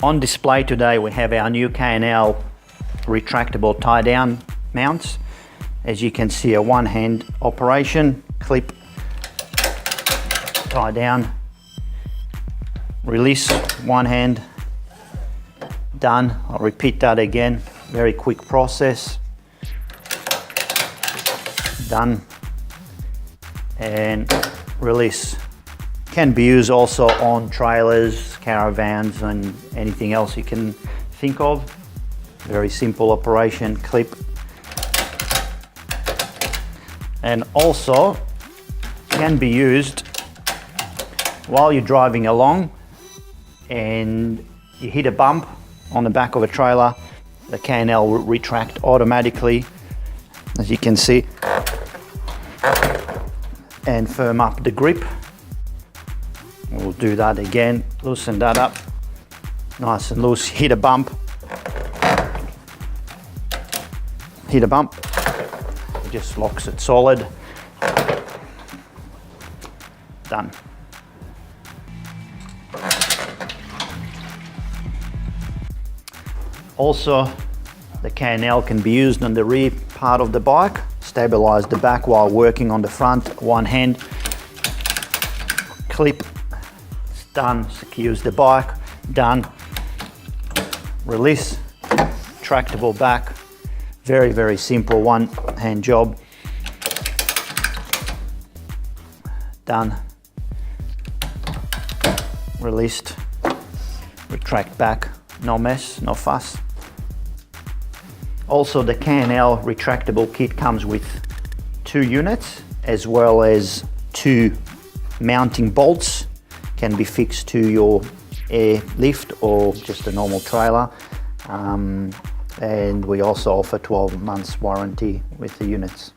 On display today we have our new K&L retractable tie down mounts. As you can see, a one-hand operation, clip, tie down, release, one hand, done. I'll repeat that again, very quick process, done, and release. Can be used also on trailers, caravans, and anything else you can think of. Very simple operation, clip. And also can be used while you're driving along and you hit a bump on the back of a trailer. The K&L will retract automatically, as you can see, and firm up the grip. We'll do that again, loosen that up, nice and loose, hit a bump, it just locks it solid, done. Also, the K&L can be used on the rear part of the bike, stabilize the back while working on the front, one hand, clip, it's done, secures the bike, done, release, tractable back, very, very simple one hand job, done, released, retract back, no mess, no fuss. Also, the K&L retractable kit comes with 2 units as well as 2 mounting bolts. Can be fixed to your air lift or just a normal trailer. And we also offer 12 months warranty with the units.